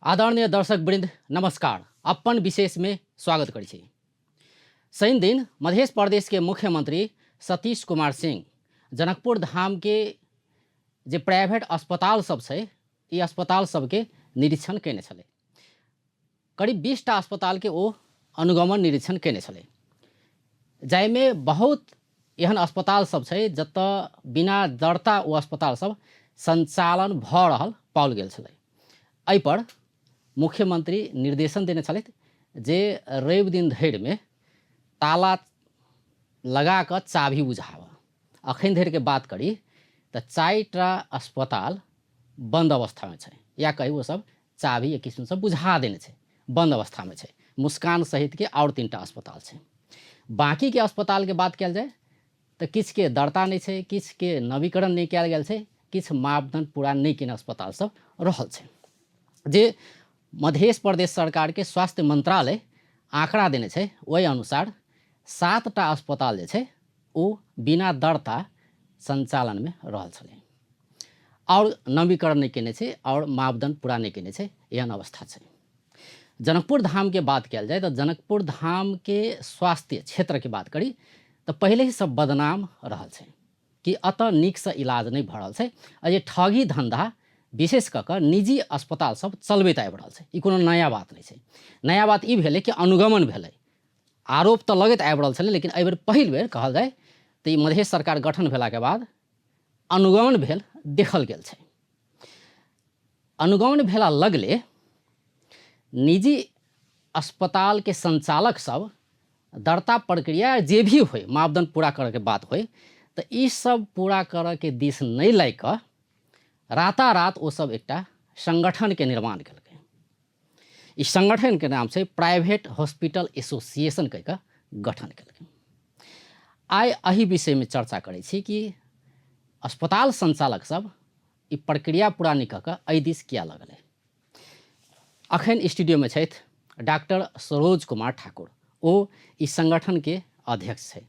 आदरणीय दर्शक वृंद नमस्कार। अपन विशेष में स्वागत करै छी। शनि दिन मध्य प्रदेश के मुख्यमंत्री सतीश कुमार सिंह जनकपुर धाम के जे प्राइवेट अस्पताल सब छै ई अस्पताल सबके निरीक्षण केने छलै। करीब 20टा अस्पताल के ओ अनुगमन निरीक्षण केने छलै, जाहिमे बहुत एहन अस्पताल सब छै जतऽ बिना दरता ओ अस्पताल सब संचालन भऽ रहल पाओल गेल छलै। एहि पर मुख्यमंत्री निर्देशन देने छलथि जे रवि दिन धरि में ताला लगा कऽ चाभी बुझाव। अखन धरि के बात करी तो 4टा अस्पताल बंद अवस्था में छै, या कही वो सब चाभी एक किस्म से बुझा देने छै, बंद अवस्था में छै। मुस्कान सहित के और 3टा अस्पताल छै। बाकी के अस्पताल के बात कल जाए तो किछ के दरता नहीं छै, किछ के नवीकरण नहीं कल गेल छै, किछ मापदंड पूरा नहीं केने अस्पताल सब रहल छै। जे मध्य प्रदेश सरकार के स्वास्थ्य मंत्रालय आंकड़ा देने छै वही अनुसार 7टा अस्पताल जे छै ओ बिना दरता संचालन में रहल छलै और नवीकरण नहीं केने छै और मापदंड पूरा नहीं केने छै, एहन अवस्था छै। जनकपुर धाम के बात कल जाए तो जनकपुर धाम के स्वास्थ्य क्षेत्र की बात करी तो पहले ही सब बदनाम रहल छै कि अतः नीक से इलाज नहीं भऽ रहल छै। आ ये ठगी धंधा विशेष कऽ कऽ निजी अस्पताल सब चलबैत आबि रहल छै। ई कोनो नया बात नहीं छै। नया बात ई भेलै कि अनुगमन भेलै, आरोप तो लगैत आबि रहल छलै, लेकिन एहि बेर पहिल बेर कहल जाए तो ई मध्य सरकार गठन भेला के बाद अनुगमन भेल देखल गेल छै। अनुगमन भेला लगले निजी अस्पताल के संचालक सब दरता प्रक्रिया जे भी होय मापदंड पूरा करे के बात होय तो ई सब पूरा करे के दिश नहीं लाई कऽ रातारात वो सब एकटा संगठन के निर्माण कलकै। इस संगठन के नाम से प्राइवेट हॉस्पिटल एसोसिएशन कह कऽ गठन कलकै। आइ एहि विषय में चर्चा करै छी कि अस्पताल संचालक सब ई प्रक्रिया पूरा नहीं कऽ कऽ एहि दिस किया लगलै। अखन स्टूडियो में छथि डॉक्टर सरोज कुमार ठाकुर, ओ इस संगठन के अध्यक्ष छै।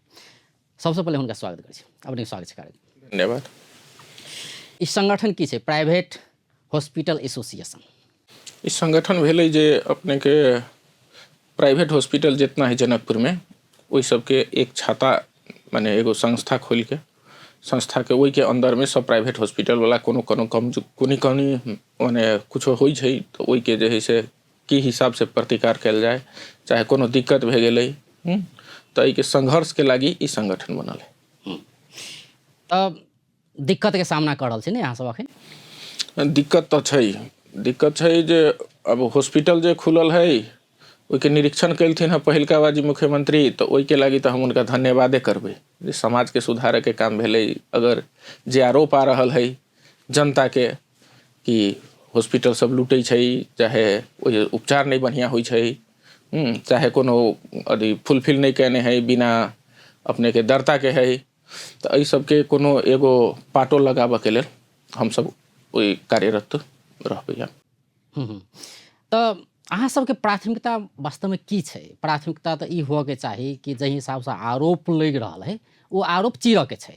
सबसे पहले हुनका स्वागत करै छी। अपने स्वागत छै। धन्यवाद। इस संगठन की छै प्राइवेट हॉस्पिटल एसोसिएशन? इस संगठन भेलै जे अपने के प्राइवेट हॉस्पिटल जितना है जनकपुर में वही सबके एक छाता माने एगो संस्था खोल के संस्था के वही के अंदर में सब प्राइवेट हॉस्पिटल वाला कोनो कोनो कम कोनी माने कुछ होइ छै तो वही के जे है से की हिसाब से प्रतिकार कल जाए, चाहे कोनो दिक्कत भे गेलै तो ई के संघर्ष के लागी ई संगठन बनल है। दिक्कत के सामना कर रहल छी ने यहाँ सब? अखन दिक्कत तो छै जे अब हॉस्पिटल जे खुलल है ओहि के निरीक्षण कलथिन है पहिलका बाजी मुख्यमंत्री, तो ओहि के लागी तो हम उनका धन्यवादे करबै जे समाज के सुधारे के काम भेलै। अगर जे आरोप आ रहल है जनता के कि हॉस्पिटल सब लूटै छै, चाहे ओहि उपचार नहीं बढ़िया होइ छै, चाहे कोनो अथी फुलफिल नहीं केने है, बिना अपने के दरता के है, तो एहि सबके कोनो एगो पाटो लगाबऽ के लेल हम सब ओहि कार्यरत रहबै। तो अहाँ सबके प्राथमिकता वास्तव में की छै? प्राथमिकता तो ई हो के चाही कि जहि हिसाब से आरोप लग रहा है वो आरोप चीरऽ के छै,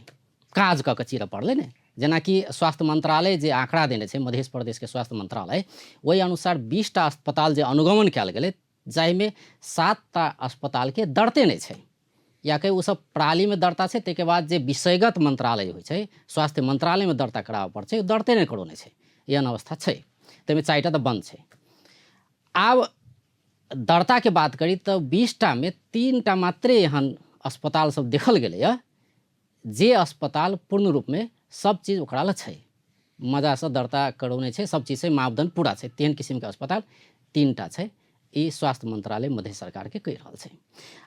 काज कऽ के चीरऽ पड़लै ने। जेना कि स्वास्थ्य मंत्रालय जे आंकड़ा देने छै मध्य प्रदेश के स्वास्थ्य मंत्रालय, वही अनुसार 20टा अस्पताल जे अनुगमन कयल गेलै जाहिमे 7टा अस्पताल के दरते नहीं छै, या कहीं वो सब प्रणाली में दरता छै, ताहिके बाद जे विषयगत मंत्रालय होइ छै स्वास्थ्य मंत्रालय में दरता कराबऽ पड़ै छै, दरते नहीं करौने छै, एहन अवस्था छै। ताहिमे 4टा तो बंद छै। आब दरता के बात करी तो 20टा में 3टा मात्रे एहन अस्पताल सब देखल गेलै जे अस्पताल पूर्ण रूप में सब चीज ओकरा लए छै, मजा से दरता करौने छै, सब चीज से मापदंड पूरा छै, तेहन किस्म के अस्पताल 3टा छै। ई स्वास्थ्य मंत्रालय मध्य सरकार के कहि रहल छै।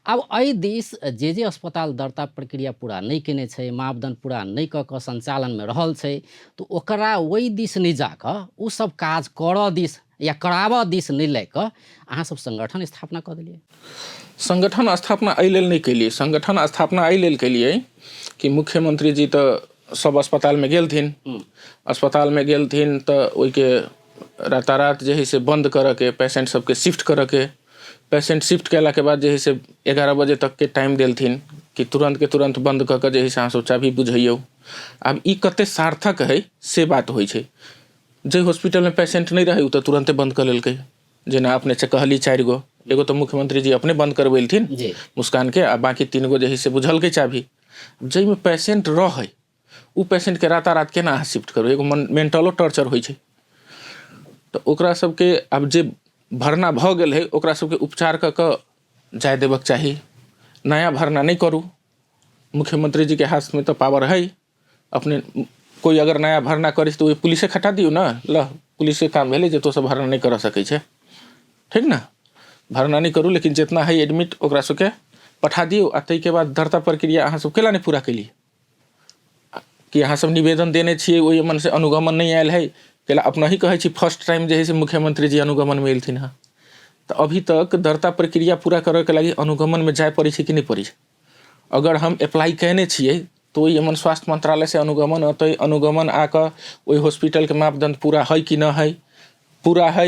अब एहि दिस जे अस्पताल दरता प्रक्रिया पूरा नहीं केने छै, मापदंड पूरा नहीं कऽ कऽ संचालन में रहल छै, तो ओकरा वही दिस नहीं जा कऽ उ सब काज करऽ दिस या कराबऽ दिस नहीं लए कऽ अहाँ सब संगठन स्थापना कऽ देलियै। संगठन स्थापना एहि लेल नहीं केलिए। संगठन स्थापना एहि लेल केलिए कि मुख्यमंत्री जी तो सब अस्पताल में गेलथिन, अस्पताल में गेलथिन तो ओहि के रातारात जे है से बंद करऽ के, पेशेंट सबके शिफ्ट करऽ के, पेशेंट शिफ्ट कैला के बाद जे है से 11 बजे तक के टाइम देलथिन कि तुरंत के तुरंत बंद कऽ के जे है से अहाँ सब चाभी बुझैयौ। आब ई कते सार्थक है से बात होइ छै। जे हॉस्पिटल में पेशेंट नहीं रहे उ तो तुरंते बंद कर लेलकै, जेना अपने से कहली 4 गो, एगो तो मुख्यमंत्री जी अपने बंद करवेलथिन जी मुस्कान के, आ बाकी 3 गो जही से बुझलकै चाभी। जै में पेशेंट रहे उ पेशेंट के रातारात केना अहाँ शिफ्ट करू, एगो मेंटलो टॉर्चर होइ छै। तो ओकरा सबके आब जे भरना भ गेल है ओकरा सबके उपचार क के जाय देबक चाही, नया भरना नहीं करू। मुख्यमंत्री जी के हाथ में तो पावर है, अपने कोई अगर नया भरना करे तो पुलिसे खटा दियो ना, ल पुलिस के काम भेले जे तो सब भरना नहीं कर सकै छै, ठीक ना, भरना नहीं करू, लेकिन जितना है एडमिट ओकरा सबके पठा दियो। आ तै के बाद धरता प्रक्रिया अहाँ सब केला नहीं पूरा केलिए, कि अहाँ सब निवेदन देने छियै ओहि मन से अनुगमन नहीं आयल है, केला अपना ही कहै छी फर्स्ट टाइम जे है से मुख्यमंत्री जी अनुगमन में एलथिन हँ, तो अभी तक धरता प्रक्रिया पूरा करे के लगी अनुगमन में जाय पड़ै छै कि नहीं पड़ै छै। अगर हम अप्लाई कैने छियै तो वही हमन स्वास्थ्य मंत्रालय से अनुगमन अतै, अनुगमन आकर वही हॉस्पिटल के मापदंड पूरा है कि न है, पूरा है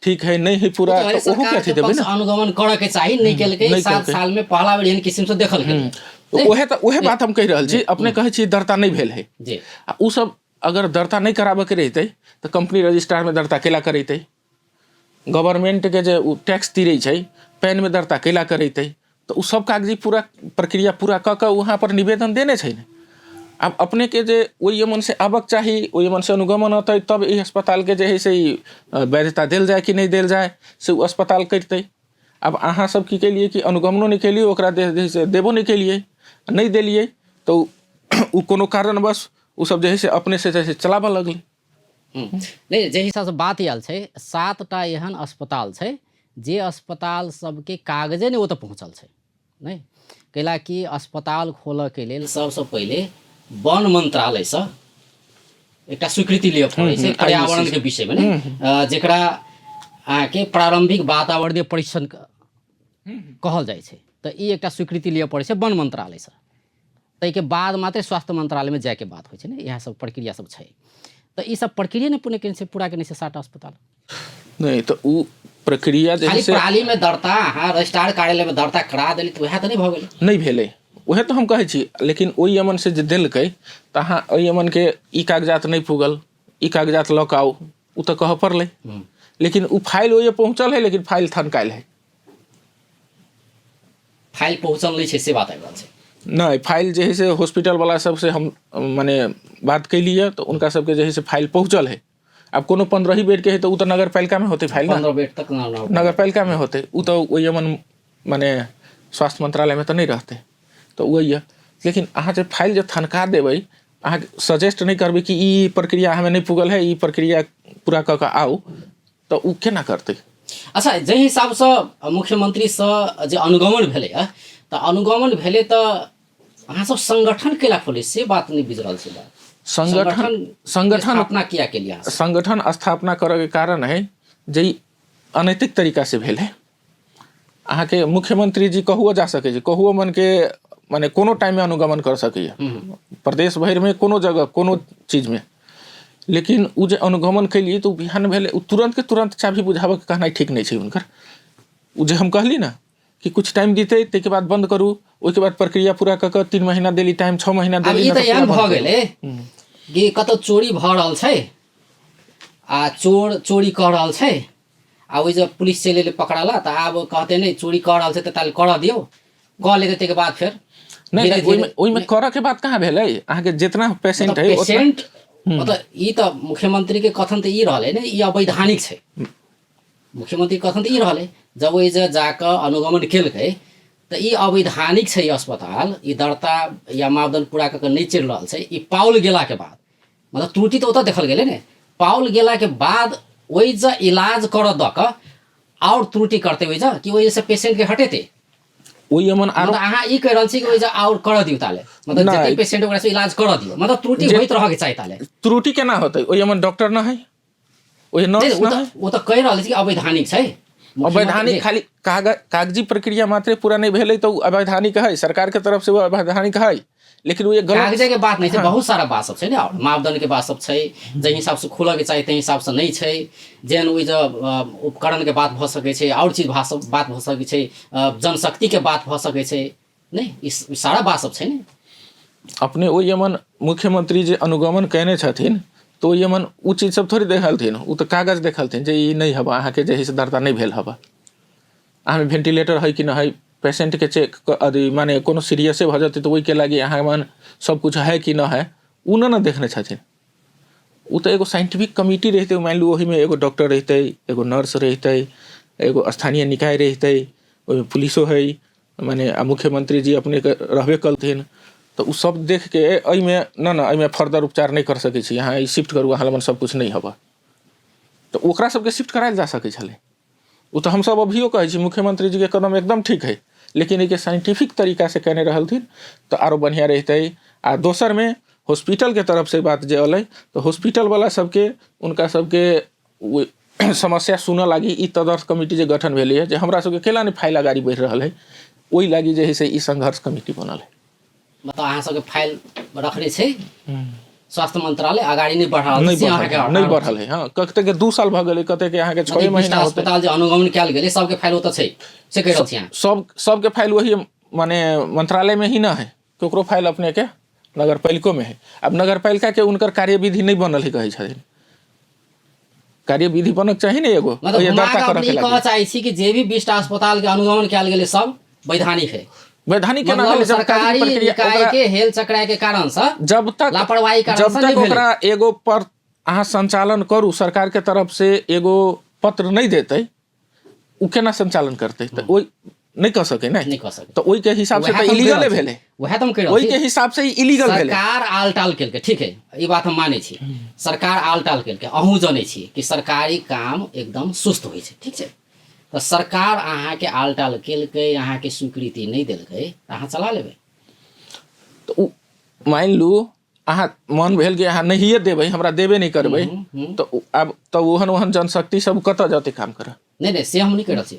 ठीक है नहीं है पूरा, तो ओहो के अथी देबै ना, अनुगमन करे के चाही, नहीं केलकै 7 साल में पहला बेर एहन किस्म से देखल गेल। ओहे बात हम कह रहल छी, अपने कहै छी दर्ता नहीं भेल है जी, आ उ सब अगर दर्ता नहीं कराबे के रहते तो कंपनी रजिस्ट्रार में दर्ता केला करैते, गवर्नमेंट के जे टैक्स तीरै छै पैन में दर्ता केला करैते, तो उ सब कागजी पूरा प्रक्रिया पूरा क के वहाँ पर निवेदन देने छै ने। अब अपने के जे ओहि मन से आबक चाही, ओहि मन से अनुगमन अतै, तब ई अस्पताल के जे है से वैधता देल जाए कि नहीं देल जाए से उ अस्पताल करतै। अब अहाँ सब की केलिए कि अनुगमनो नहीं केलिए, ओकरा देबो नहीं केलिए, नहीं देलिए, तो उ कोनो कारणवश उ सब जे है से अपने से जैसे चलाबऽ लगलै। नहीं जे हिसाब से बात आयल छै 7टा एहन अस्पताल छै जे अस्पताल सबके कागजे नहीं वो तो पहुँचल छै, नहीं कैला कि अस्पताल खोलऽ के लेल सबसे पहले वन मंत्रालय से एकटा स्वीकृति लिअ पड़ै छै पर्यावरण के विषय में, नहीं जेकरा के प्रारंभिक वातावरणीय परीक्षण कहल जाइ छै, तो ई एकटा स्वीकृति लिअ पड़ै छै वन मंत्रालय से, तै के बाद मात्र स्वास्थ्य मंत्रालय में जाय के बात होइ छै ने, इएह सब प्रक्रिया सब छै। तो ई सब प्रक्रिया नहीं पूरा केने छै 7टा अस्पताल, नहीं तो उ प्रक्रिया जैसे प्रणाली में दर्ता हाँ रजिस्ट्रार कार्यालय में दर्ता करा देली तो वह तो नहीं भ गेलै, नहीं भेलै, वह तो हम कहै छी। लेकिन ओहि अमन से जे देलकै तो अहाँ ओहि अमन के ई कागजात नहीं पुगल, ई कागजात लऽ के आउ, उ तो कह पड़लै, लेकिन उ फाइल ओहि पहुँचल है, लेकिन फाइल थनकायल है, फाइल पहुँचल नहीं छै से बात आबि रहल छै। नहीं फाइल जे है से हॉस्पिटल वाला सबसे हम माने बात कैलिए तो उनका सबके जे है से फाइल पहुँचल है। अब कोनो 15 बेड के है तो उ तो नगर पालिका में होते फाइल, 15 बेड तक नगर पालिका में होते, उ तो वही मन माने स्वास्थ्य मंत्रालय में तो नहीं रहते, तो वही है। लेकिन अहाँ जे फाइल जे थनका देबै, अहाँ सजेस्ट नहीं करबै कि ई प्रक्रिया हमें नहीं पुगल है, ई प्रक्रिया पूरा कऽ के आउ, तो उ केना करतै। अच्छा जे हिसाब से मुख्यमंत्री से जे अनुगमन भेलै है, तो अनुगमन भेलै तो अहाँ सब संगठन केला खोले से बात नहीं बुझ रहल छै। संगठन स्थापना किया के लिए संगठन स्थापना करे के कारण है जे अनैतिक तरीका से भेल है। अहाँ के मुख्यमंत्री जी कहुओ जा सके छै, कहुओ मन के माने कोनो टाइम में अनुगमन कर सकै प्रदेश भर में कोनो जगह कोनो चीज में, लेकिन उ जे अनुगमन कैलिए तो बिहान भेले उ तुरंत के तुरंत चाभी बुझाबे के कहना ठीक नहीं छै हुनकर। उ जे हम कहली ना कि कुछ टाइम दीते ते के बाद बंद करू, ओके बाद प्रक्रिया पूरा क के 3 महीना देली टाइम, 6 महीना देली, अब ई त एहन भ गेलै कि कतौ चोरी भ रहल छै आ चोरी कर रहल छै आ ओइ जे पुलिस चले पकड़ाला त आब कहते नहीं चोरी कर रहल छै त ताल कर दियो, कह लेते ते के बाद फिर नहीं ओइ में कर के बात कहाँ भेलै। अहाँ के जितना पेशेंट है पेशेंट मतलब ई त मुख्यमंत्री के कथन त ई रहले ने, ई अवैधानिक छै। मुख्यमंत्री कथन त ई रहले जब ओइ जे जाकर अनुगमन केलकै त ई अवैधानिक छै अस्पताल, ई दर्ता या मापदंड पूरा करके नहीं चल रहा है। ई पाउल गेला के बाद मतलब त्रुटि तो देखल गेले ने, पाउल गेला के बाद वही जे इलाज कर द के और त्रुटि करते हुए जा कि वही से पेशेंट के हटेते वही मन मतलब अहाँ ई कह रहल छी कि वही जे और कर दियो ताले, मतलब जते पेशेंट ओकरा से इलाज कर दियो, मतलब त्रुटि होइत रह के चाहिए ताले। त्रुटि केना होतै, वही मन डॉक्टर ना है, वही नर्स ना है, वो तो कह रहल छी कि अवैधानिक छै। अवैधानिक खाली कागजी प्रक्रिया मात्र पूरा नहीं भेलै तो अवैधानिक है, सरकार के तरफ से वो अवैधानिक है। लेकिन वो ये गलत कागजे के बात नहीं छै, बहुत सारा बात सब छै ने, मापदंड के बात सब छै, जे हिसाब से खुलऽ के चाहिए ते हिसाब से नहीं छै, जेन ओइ जे उपकरण के बात भ सकै छै, और चीज बात भ सकै छै, जनशक्ति के बात भ सकै छै, नहीं ई सारा बात सब छै ने। अपने ओ यमन मुख्यमंत्री जे अनुगमन कैने छथिन तो ये मन उ चीज सब थोड़ी देखलथिन, उ तो कागज देखलथिन जे ई नहीं हवा अहाँ के जे से दर्ता नहीं भेल हवा, अहाँ में वेंटिलेटर है कि ना है, पेशेंट के चेक अथी माने कोनो सीरियसे भ जते तो ओई के लागी अहाँ मन सब कुछ है कि ना है, उ ना देखने छथिन। उ तो एगो साइंटिफिक कमिटी रहते, मान लू वही में एगो डॉक्टर रहते, एगो नर्स रहते, एगो स्थानीय निकाय रहते, ओहि पुलिसो है, माने मुख्यमंत्री जी अपने के रहबे कलथिन, तो उ सब देख के एहिमे ना एहिमे फर्दर उपचार नहीं कर सकै छी, यहाँ शिफ्ट करू, अहाँ लमन सब कुछ नहीं हवा, तो ओकरा सबके शिफ्ट करायल जा सकै छलै। उ तो हम सब अभियो कहै छी मुख्यमंत्री जी के कदम एकदम ठीक है, लेकिन एके साइंटिफिक तरीका से कहने रहलथिन तो आरो बढ़िया रहते। आ दोसर में हॉस्पिटल के तरफ से बात जे अलै तो हॉस्पिटल वाला सबके उनका सबके समस्या सुनऽ लागी ई तदर्थ कमिटी जे गठन भेलै है, जे हमरा सबके केला नहीं फाइल अगाड़ी बढ़ि रहल है, ओहि लागी जे है से ई संघर्ष कमिटी बनल है। मतलब अहाँ सबके फाइल रखने छै, स्वास्थ्य मंत्रालय अगाड़ी नहीं बढ़ा नहीं बढ़ल है। हाँ, कते के 2 साल भ गेलै, कते के अहाँ के 6 महीना होते अस्पताल जे अनुगमन कैल गेलै सबके फाइल ओतऽ छै से कह रहल छी अहाँ। सबके फाइल वही माने मंत्रालय में ही ना है, केकरो फाइल अपने के नगर पालिका में है। अब नगर पालिका के उनकर कार्यविधि नहीं बनल है, कहे छथिन कार्यविधि बनक चाहिए ने एगो, मतलब कह चाहै छी कि जे भी 20 अस्पताल के अनुगमन कैल गेलै सब वैधानिक है। वैधानिक मतलब सरकारी निकाय के हेल चक्राय के कारण से जब तक लापरवाही कारण जब तक ओकरा एगो पर अहाँ संचालन करू, सरकार के तरफ से एगो पत्र नहीं देते, उ केना संचालन करते, तो ओई नहीं कह सके, नहीं कह सके, तो ओई के हिसाब से तो इलीगल भेले, वह तो हम कह रहल छी, ओई के हिसाब से इलीगल भेले। सरकार आलटाल केलके, ठीक है, ई बात हम मानै छी, सरकार आलटाल केलके, अहूँ जानै छी कि सरकारी काम एकदम सुस्त होइ छै, ठीक छै, तो सरकार अहाँ के आलटाल केलके, अहाँ के स्वीकृति नहीं देलकै, अहाँ चला लेबै। तो मान लू अहाँ मन भेल कि अहाँ नहीं देबै, हमरा देबे नहीं करबै, तो अब तो ओहन ओहन जनशक्ति सब कतऽ जाते काम करे। नहीं से हम नहीं कह रहल छी,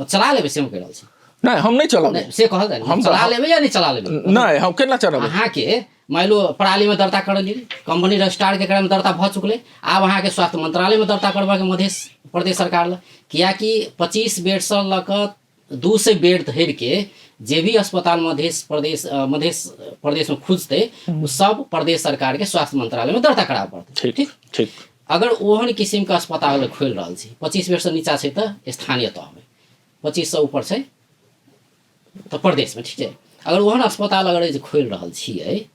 चला लेबै से हम कह रहल छी। नहीं हम नहीं चलाबे, से कहल हम चला लेबै या नहीं चला लेबै, नहीं हम केना चलाबे। अहाँ के मान लो प्रणाली में दर्ता कर ली, कंपनी रजिस्ट्रार के क्रम में दर्ता भ चुकले, आब अहाँ के स्वास्थ्य मंत्रालय में दर्ता करबा के मध्य प्रदेश सरकार ल, कियाकि 25 बेड से लक 200 बेड धर के जे भी अस्पताल मध्य प्रदेश में खुजते वो सब प्रदेश सरकार के स्वास्थ्य मंत्रालय में दर्ता कराबे पड़ते। ठीक ठीक, अगर ओहन किसिम के अस्पताल खोल रहा छी, 25 बेड से नीचा है तो स्थानीय तह में, 25 से ऊपर है तो प्रदेश में, ठीक है, अगर ओहन अस्पताल अगर खोल रहा छिए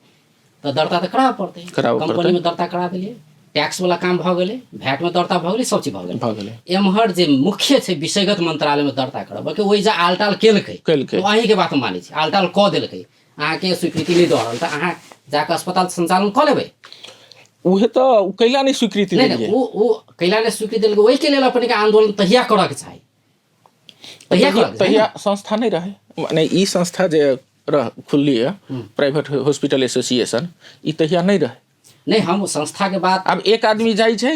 तो दर्ता तो कराबे पड़ते, कंपनी में दर्ता करा दिलिए, टैक्स वाला काम भ गेलै, भैट में दर्ता भ गेलै, सब चीज भ गेलै, एम्हर जे मुख्य छै विषयगत मंत्रालय में दर्ता करब के ओहि जे आलटाल केलकै, अहीं के बात मानै छी, आलटाल क देलकै, अहाँ के स्वीकृति नहीं द रहल, त अहाँ जाके अस्पताल संचालन क लेबै। उहे तो कैला नहीं स्वीकृति नहीं वो कैला नहीं स्वीकृति देलकै, ओहि के लेल अपने के आंदोलन तहिया करऽ के चाही, तहिया संस्था नहीं रहे, माने ई संस्था जे खुलली है प्राइवेट हॉस्पिटल एसोसिएशन, ई तहिया नहीं रहे। नहीं हम संस्था के बात, अब एक आदमी जाई छै,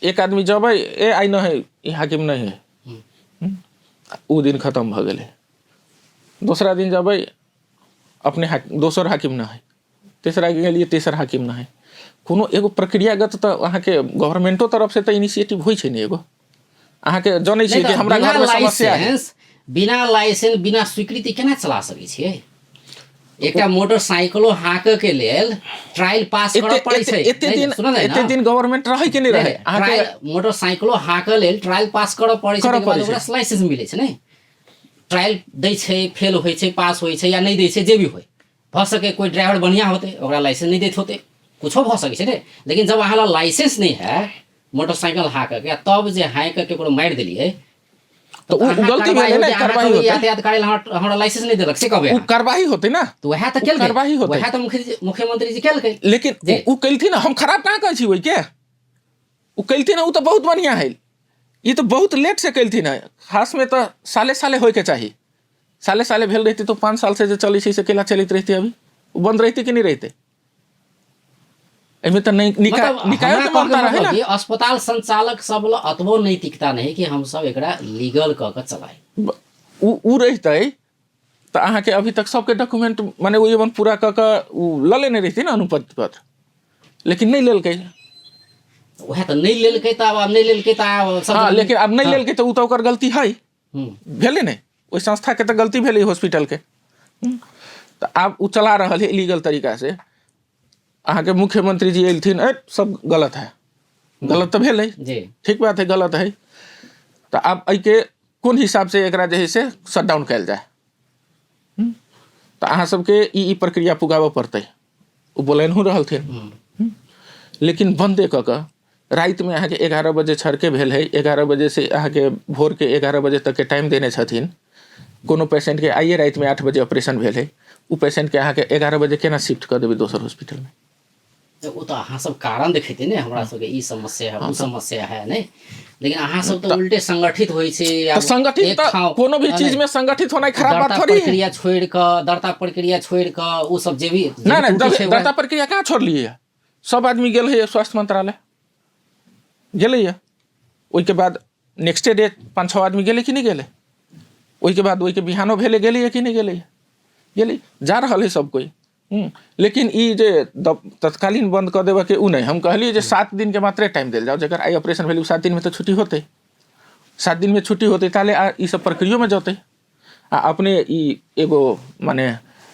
एक आदमी जबै ए आई न है, ई हाकिम नहीं है, उ दिन खत्म भ गेलै, दूसरा दिन जबै अपने दोसर हाकिम न है, तेसरा के लिए तेसर हाकिम न है, कोनो एगो प्रक्रियागत तो अहाँ के गवर्नमेंटो तरफ से तो इनिशिएटिव होइ छै ने एगो, अहाँ के जानै छी कि हमरा घर में समस्या है, बिना लाइसेंस बिना स्वीकृति केना चला सकै छियै। एकटा मोटरसाइकिलो हाँक के लेल ट्रायल पास करऽ पड़ै छै, एते दिन गवर्नमेंट रहै कि नहीं रहे, अहाँ के मोटरसाइकिलो हाँक लेल ट्रायल पास करऽ पड़ै छै, ओकरा लाइसेंस मिलै छै, नहीं ट्रायल दै छै, फेल होइ छै, पास होइ छै या नहीं दै छै, जे भी होइ भ सके, कोई ड्राइवर बढ़िया होते ओकरा लाइसेंस नहीं दैत होते, कुछो भ सकै छै ने, लेकिन जब अहाँ लाइसेंस नहीं है मोटरसाइकिल हाँक के, तब जे हाँक के ककरो मारि देलिए तो गलती भेलै ना, कार्रवाई होतै, यातायात कार्य हमरा लाइसेंस नहीं देलक से कहबै, कार्रवाई होतै ना, तो वह तो केल कार्रवाई होतै, वह तो मुख्यमंत्री जी केलकै, लेकिन उ कैलथिन, हम खराब कहाँ कहै छी ओइ के, उ कैलथिन, उ तो बहुत बढ़िया है, ये तो बहुत लेट से कैलथिन है, खास में तो साले साले होय के चाहिए, साले साले भेल रहती तो 5 साल से जो चली से केला चलित रहती, अभी बंद रहती कि नहीं रहते, एमे तो निकाय के मामला रहे ना। अस्पताल संचालक सब ल अतबो नैतिकता नहीं कि हम सब एकरा लीगल क के चलाए, उ रहते तो अहाँ के अभी तक सबके डॉक्यूमेंट माने वो एवं पूरा क के ल लेने रहती ना अनुमति पत्र, लेकिन नहीं लेलकै, वह तो नहीं लेलकै, त अब नहीं लेलकै त हां, लेकिन अब नहीं लेलकै तो उ तो ओकर गलती है, भेले नहीं, ओइ संस्था के तो गलती भेले हॉस्पिटल के, तो अब उ चला रहल है इलीगल तरीका से। अहाँ के मुख्यमंत्री जी एलथिन सब गलत है, गलत तो भेल है, जी ठीक बात है, गलत है। तो आब एहिके कोन हिसाब से एकरा जे है से शटडाउन कयल जाए। तो अहाँ सबके ई प्रक्रिया पुगाबऽ पड़तै। ओ बोलैनहु रहलथिन, लेकिन बंदे कऽ कऽ राति में अहाँ के 11 बजे छड़के भेल है, 11 बजे से अहाँ के भोर के 11 बजे तक के टाइम देने छथिन। कोनो पेशेंट के आइए राति में 8 बजे ऑपरेशन भेल है, उ पेशेंट के अहाँ के 11 बजे केना शिफ्ट कर देबै दोसर हॉस्पिटल में। वो तो अहाँ सब कारण देखेते ने हमरा सबके ई समस्या है, उ समस्या है नहीं, लेकिन अहाँ सब तो उल्टे संगठित होइ छै। तो संगठित तो कोनो भी चीज में संगठित होना खराब बात थोड़ी है। प्रक्रिया छोड़ के, दरता प्रक्रिया छोड़ के उ सब जे भी नहीं, दरता प्रक्रिया कहाँ छोड़लिए है। सब आदमी गेल है स्वास्थ्य मंत्रालय, गेले है। ओहिके बाद नेक्स्टे डे 5-6 आदमी गेले कि नहीं गेले, ओहिके बाद ओहिके बिहानो भेले गेले है कि नहीं गेले, गेले जा रहा है सब कोई। लेकिन ई जे तत्कालीन बंद कर देबे के उ नहीं, हम कहलिए जे 7 दिन के मात्रे टाइम देल जाओ। जकर आई ऑपरेशन भेल 7 दिन में तो छुट्टी होते, 7 दिन में छुट्टी होते ताले ई सब प्रक्रिया में जाते। अपने ई एगो माने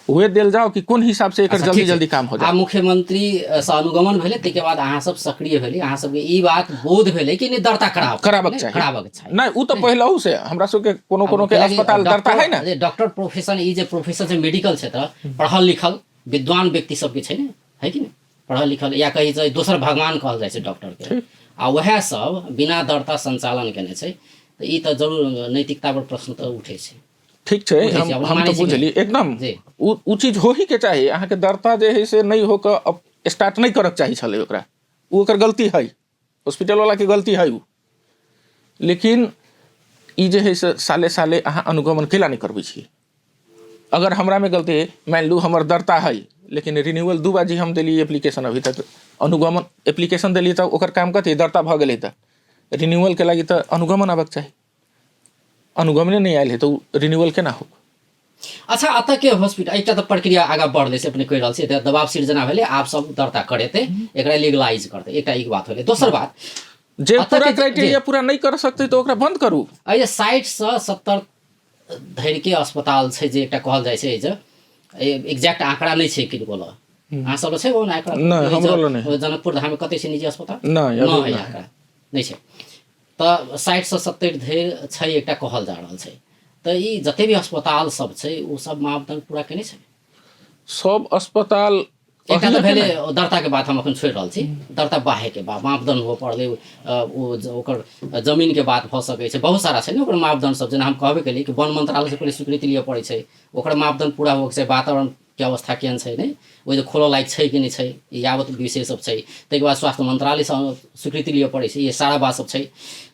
वे देल जाओ कि कोन हिसाब से एकर जल्दी जल्दी काम हो जाए। मुख्यमंत्री से अनुगमन भेले, तै के बाद अहाँ सब सक्रिय भेली, अहाँ सबके ई बात बोध भेले कि नहीं दरता कराबक चाहिए। नहीं उ तो पहलहू से हमरा सब के कोनो के अस्पताल दरता है ना। डॉक्टर प्रोफेशन ई जे प्रोफेशन से मेडिकल क्षेत्र पढ़ल लिखल विद्वान व्यक्ति सबके छै ने, है कि नहीं, पढ़ल लिखल या कही जाए दोसर भगवान कहल जाए छै डॉक्टर के, आ वह सब बिना दरता संचालन केने छै। तो ई तो जरूर नैतिकता पर प्रश्न तो उठे छै। ठीक है, हम तो बुझली एकदम उ चीज हो ही के चाहिए। अहाँ के दरता जे है से नहीं हो के अब स्टार्ट नहीं करक चाहिए छले ओकरा, उ ओकर गलती है, हॉस्पिटल वाला के गलती है उ। लेकिन ई जे है से साले साले अहाँ अनुगमन केला नहीं करबै छी। अगर हमरा में गलती है, मान लू हमर दरता है लेकिन रिन्यूअल 2 बाजी हम दिली एप्लीकेशन, अभी तक अनुगमन एप्लीकेशन दिली तो ओकर काम कथी दरता भ गेलै, तो रिन्यूअल के लगी तो अनुगमन आबक चाहिए। अनुगमने नहीं आयल है तो रिन्यूअल केना हो। अच्छा, अतः के हॉस्पिटल एकटा तो प्रक्रिया आगा बढ़ले से अपने कह रहल छी, दबाव सिर्जना भेले, आप सब दरता करेते, एकरा लीगलाइज करते, एकटा एक बात होले। दोसर बात जे पूरा क्राइटेरिया पूरा नहीं कर सकते तो ओकरा बंद करू। अइ 60 से 70 धरि के अस्पताल छै जे एकटा कहल जाय छै, जे एग्जैक्ट आंकड़ा नहीं छै किनको ल। अहाँ सब छै ओन आंकड़ा? नहीं, हमरो ल नहीं। जनकपुर धाम में कते छै निजी अस्पताल? नहीं, नहीं आंकड़ा नहीं छै। तो 60 से 70 धरि छै एकटा कहल जा रहल छै। तो ई जते भी अस्पताल सब छै उ सब मापदंड पूरा केने छै? सब अस्पताल एकटा तो भेले दरता के बात हम अपन छोड़ रहल छी, दरता बाहे के बाद मापदंड हो पड़ले, ओकर जमीन के बात भ सकै छै, बहुत सारा छै ने ओकर मापदंड सब। जेना हम कहबे केली कि वन मंत्रालय से पहले स्वीकृति लिए पड़े छै, ओकर मापदंड पूरा हो छै, वातावरण के अवस्था केहन छै ने, ओइ जे खोलो लायक छै कि नहीं छै, यावत विषय सब छै। तै के बाद स्वास्थ्य मंत्रालय से स्वीकृति लिए पड़े छै, ये सारा बात सब छै।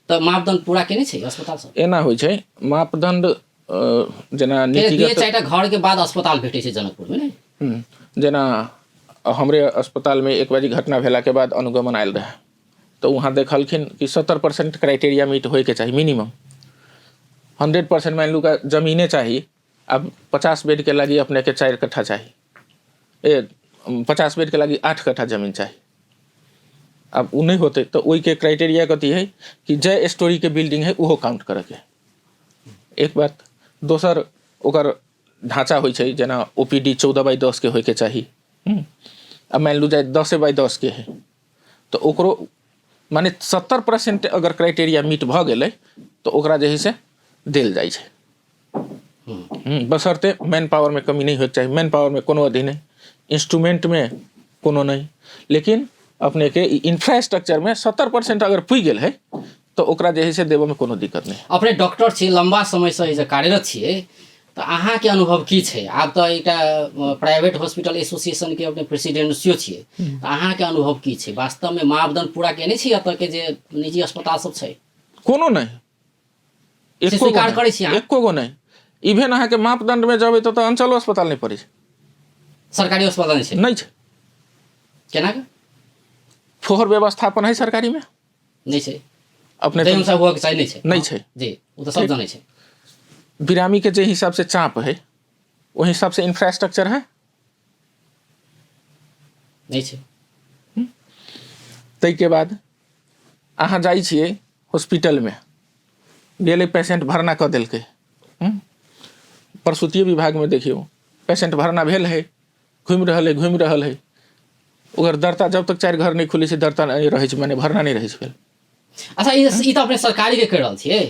तो मापदंड पूरा केने छै अस्पताल सब? एना होइ छै मापदंड जेना नीतिगत 2-4टा घर के बाद अस्पताल भेटे छै जनकपुर में ने। जेना हमरे अस्पताल में एक बाजी घटना भेला के बाद अनुगमन आयल रहे, तो वहाँ देखलखिन कि 70% क्राइटेरिया मीट होए के चाहिए मिनिमम। 100% मान लू का जमीने चाहिए। अब 50 बेड के लगी अपने के 4 कट्ठा चाहिए, 50 बेड के लगी 8 कट्ठा जमीन चाहिए। अब उ नहीं होते तो वही के क्राइटेरिया कथी है कि जय स्टोरी के बिल्डिंग है उहो काउंट करे के। एक बात। दोसर ओकर ढांचा होइ छै, जेना ओपीडी 14/10 के होय के चाहिए। अब मान लू जाए 10/10 के है तो ओकरो माने 70% अगर क्राइटेरिया मीट भ गेलै तो ओकरा जे है से देल जाइ छै। बशर्ते मैन पावर में कमी नहीं होके चाहिए। मैन पावर में कोनो अधीन नहीं, इंस्ट्रूमेंट में कोनो नहीं, लेकिन अपने के इंफ्रास्ट्रक्चर में 70% अगर पुग गेल है तो ओकरा जे है से देवे में कोनो दिक्कत नहीं। अपने डॉक्टर छी, लंबा समय से कार्यरत छिए, तो अहाँ के अनुभव की छै? आप तो एक प्राइवेट हॉस्पिटल एसोसिएशन के अपने प्रेसिडेंसियो छिए, तो अहाँ के अनुभव की छै? वास्तव में मापदंड पूरा केने छी अत के जे निजी अस्पताल सब छै? कोनो नहीं, स्वीकार करै छी? एको गो नहीं। इवन अहाँ के मापदंड में जब तो अंचलो अस्पताल नहीं पड़े, सरकारी अस्पताल नहीं छै? नहीं छै। केना के? फोहर व्यवस्थापन है सरकारी में नहीं छै, अपने तो अनुसार हुआ के चाहिए नहीं छै? नहीं छै जी, वो तो सब जाने छै। बिरामी के जे हिसाब से चाप है वही हिसाब से इंफ्रास्ट्रक्चर है नहीं छै। तै के बाद अहाँ जाइ छिए हॉस्पिटल में, गेले पेशेंट भरना क देलकै, प्रसूति विभाग में देखियो पेशेंट भरना भेल है, घूम रहल है, ओकर दरता जब तक 4 घर नहीं खुली छै दरता नहीं रहे छै माने भरना नहीं रहे छै। अच्छा ई तो अपने सरकारी के कह रहल छियै,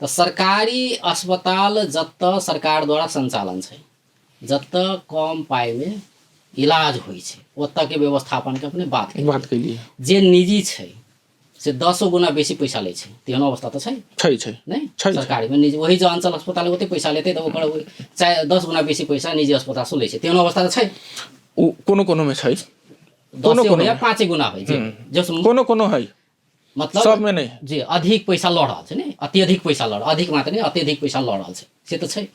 तो सरकारी अस्पताल जत सरकार द्वारा संचालन छै, जत कम पाई में इलाज होइ छै ओतऽ के व्यवस्थापन के अपने बात केलिए। जे निजी छै से 10 गुना बेसी पैसा लै छै, तेहन अवस्था तऽ छै नहीं सरकारी में निजी वही जो अंचल अस्पताल ओते पैसा लेते तो ओकर चाहे 10 गुना बेसी पैसा निजी अस्पताल से लै छै, तेहन अवस्था तऽ छै। कोनो में छै, 10 या 5 गुना होइ छै, कोनो है, मतलब सब में नहीं जी अधिक पैसा लऽ रहल छै ने, अत्यधिक पैसा लऽ अधिक मात्र नहीं अत्यधिक पैसा लऽ रहल छै से तऽ छै।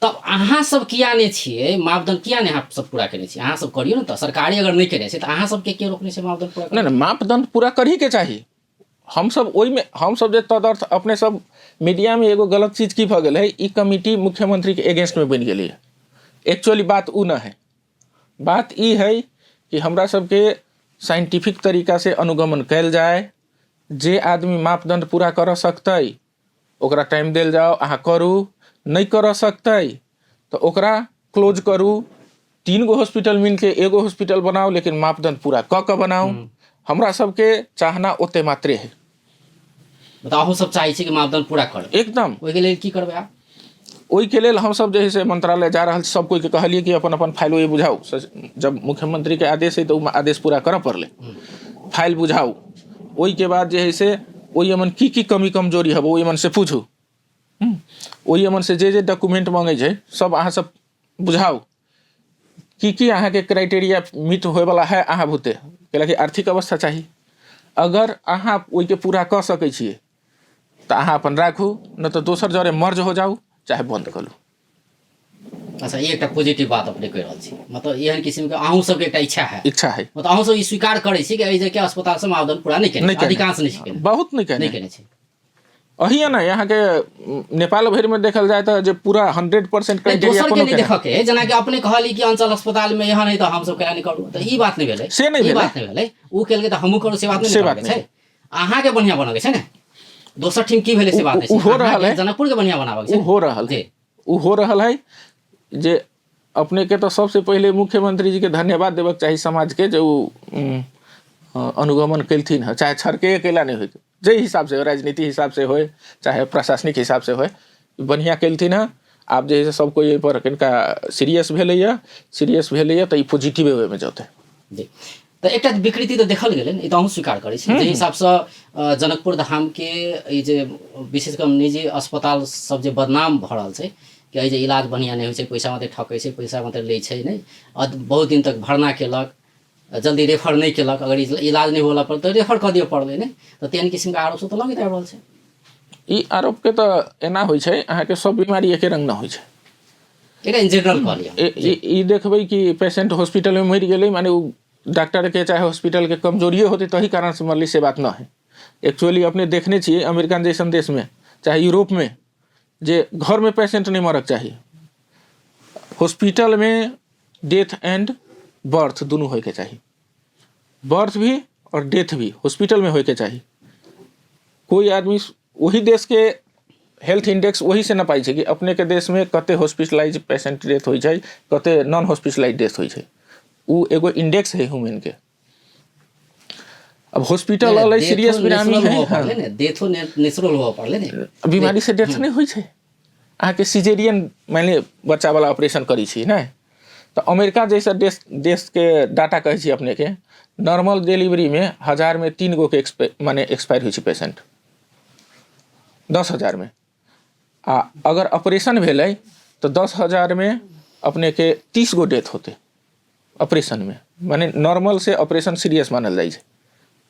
तब अहाँ सब किया नहीं छियै मापदंड किया नहीं अहाँ सब पूरा केने छियै, अहाँ सब करियो न तऽ सरकारी अगर नहीं केने छै तऽ अहाँ सब के रोकने छै मापदंड पूरा नहीं मापदंड पूरा कर ही के चाहिए। हम सब ओई में हम सब जे तदर्थ अपने सब मीडिया में एगो गलत चीज की भ गेल है, ई कमिटी मुख्यमंत्री के अगेंस्ट में बन गेलै है। एक्चुअली बात उ न है, बात ई है कि हमरा सबके साइंटिफिक तरीका से अनुगमन कैल जाए, जे आदमी मापदंड पूरा कर सकतै ओकरा टाइम देल जाओ, अहाँ करू, नहीं कर सकतै तो ओकरा क्लोज करू। 3 गो हॉस्पिटल मिल के एगो हॉस्पिटल बनाओ, लेकिन मापदंड पूरा क बनाओ। हमरा सबके चाहना ओते मात्रे है। बताओ सब चाहे छी कि मापदंड पूरा कर एकदम। ओइ के लेल की करबै आप? ओई के लेल हम सब जे है से मंत्रालय जा रहल सब कोई के कहलिए कि अपन अपन फाइल बुझाओ। जब मुख्यमंत्री के आदेश है तो आदेश पूरा करऽ पड़ले, फाइल बुझाओ। ओई के बाद जे है से ओई मन की कमी कमजोरी है ओई मन से पूछू, ओई मन से जे डॉक्यूमेंट मांगे छै सब अहाँ सब बुझाओ। की अहाँ के क्राइटेरिया मीट होय वाला है अहाँ भूते, कैलाकि आर्थिक अवस्था चाहिए। अगर अहाँ ओई के पूरा कर सकै छियै तो अहाँ अपन राखू, न तो दोसर जरे मर्ज हो जाऊ चाहे बंद कर लू। अच्छा ये एक पॉजिटिव बात अपने कह रहल छी, मतलब एहन किस्म के अहूँ सबके एक इच्छा है मतलब अहूँ सब ई स्वीकार करै छी कि एहि जगह अस्पताल से मापदंड पूरा नहीं केने, अधिकांश नहीं केने, बहुत नहीं केने छै। अही ना यहाँ के नेपाल भर में देखल जाए तो जे पूरा 100% क्राइटेरिया कोनो के देखा के जेना कि अपने कहली कि अंचल अस्पताल में यहाँ नहीं तो हम सब केना नहीं करू, तो ई बात नहीं भेलै, से नहीं बात नहीं भेलै। उ केल के तो हमहु करू से बात नहीं छै। अहाँ के बढ़िया बनगे छै ने, दोसर टीम की भेलै से बात नहीं हो रहल है, जनकपुर के बढ़िया बनाबे छै, उ हो रहल है जे अपने के तो सबसे पहले मुख्यमंत्री जी के धन्यवाद देबक चाहिए समाज के, जो अनुगमन केलथिन है, चाहे छरके अकेला नहीं होते, जे हिसाब से राजनीति हिसाब से होए चाहे प्रशासनिक हिसाब से होए बढ़िया केलथिन है। आप जे सब कोई पर किनका सीरियस भेलैया तो ई पॉजिटिव वे में जते जी। तो एक विकृति तो देखल गेलै, ई तो अहूँ स्वीकार करै छी, जे हिसाब से जनकपुर धाम के ई जे विशेष कर निजी अस्पताल सब जे बदनाम भ रहल छै कि एहि जे इलाज बढ़िया नहीं होइ छै, पैसा मात्रै ठकै छै, पैसा मात्रै लै छै, नहीं बहुत दिन तक भरना केलक, जल्दी रेफर नहीं केलक, अगर इलाज नहीं होला पर तो रेफर कर दिए पड़लै, नहीं तो तेहन किस्म के आरोप सब तो लगैत आबि रहल छै। ई आरोप के तो एना होइ छै, अहाँ के सब बीमारी एके रंग न होइ छै, एटा इन जनरल कह लिया। ई देखबै कि पेशेंट हॉस्पिटल में मर गेलै माने उ डॉक्टर के चाहे हॉस्पिटल के कमजोरी होते तही कारण से मरली, से बात न है। एक्चुअली अपने देखने छियै अमेरिकन जैसन देश में चाहे यूरोप में जे घर में पेशेंट नहीं मरक चाहिए, हॉस्पिटल में डेथ एंड बर्थ दोनों होय के चाहिए, बर्थ भी और डेथ भी हॉस्पिटल में होय के चाहिए। कोई आदमी वही देश के हेल्थ इंडेक्स वही से न पाई छै कि अपने के देश में कते हॉस्पिटलाइज पेशेंट डेथ होय छै, कते नॉन हॉस्पिटलाइज डेथ होय छै, उ एगो इंडेक्स है ह्यूमन के। अब हॉस्पिटल वाला सीरियस बीमारी है, डेथो नेचुरल हो पड़ले ने, बीमारी से डेथ नहीं होय छै। अहाँ के सिजेरियन माने बच्चा वाला ऑपरेशन करी छी ना, तो अमेरिका जैसा देश के डाटा कहे छी अपने के, नॉर्मल डिलीवरी में 1000 में 3 गो के माने एक्सपायर होय छै पेशेंट, 10,000 में। आ अगर ऑपरेशन भेलै तो 10,000 में अपने के 30 गो डेथ होते ऑपरेशन में, माने नॉर्मल से ऑपरेशन सीरियस मानल जाइ छै,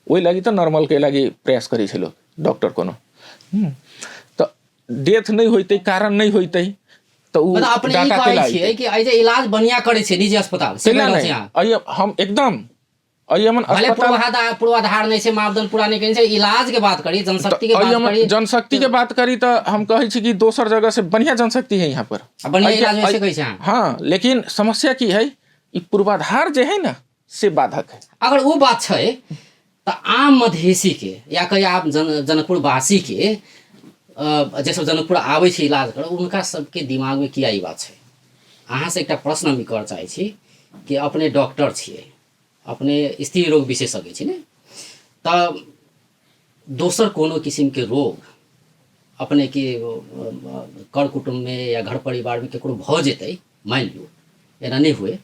ओहि लगी तो नॉर्मल के लगी प्रयास करै छै लोग डॉक्टर कोनो। तो डेथ नहीं होते, कारण नहीं होते तो उ अपने ई कहै छियै कि आई जे इलाज बढ़िया करे छै निजी अस्पताल से हम एकदम पूर्वाधार नहीं छै, मापदंड पूरा नहीं करै छै, इलाज के बात करी, जनशक्ति के बात करी, जनशक्ति के बात करी तो हम कहै छी कि दोसर जगह से बढ़िया जनशक्ति है यहाँ पर, बढ़िया इलाज हो सकै छै। हाँ, लेकिन समस्या की है, ई पूर्वाधार जे है ना से बाधक है। अगर वो बात छै तो आम मधेसी के या कहीं आप जनकपुर वासी के जैसे जनकपुर आबै छै इलाज कर, उनका सबके दिमाग में किया ई बात छै। अहाँ से एक प्रश्न हम कर चाहे छी कि अपने डॉक्टर छियै, अपने स्त्री रोग विशेषज्ञ छी ने, तऽ दोसर कोनो किसिमके रोग अपने के कर कुटुम्ब में या घर परिवार में केकरो भऽ जेतै, मान लियो एना नहीं हुए,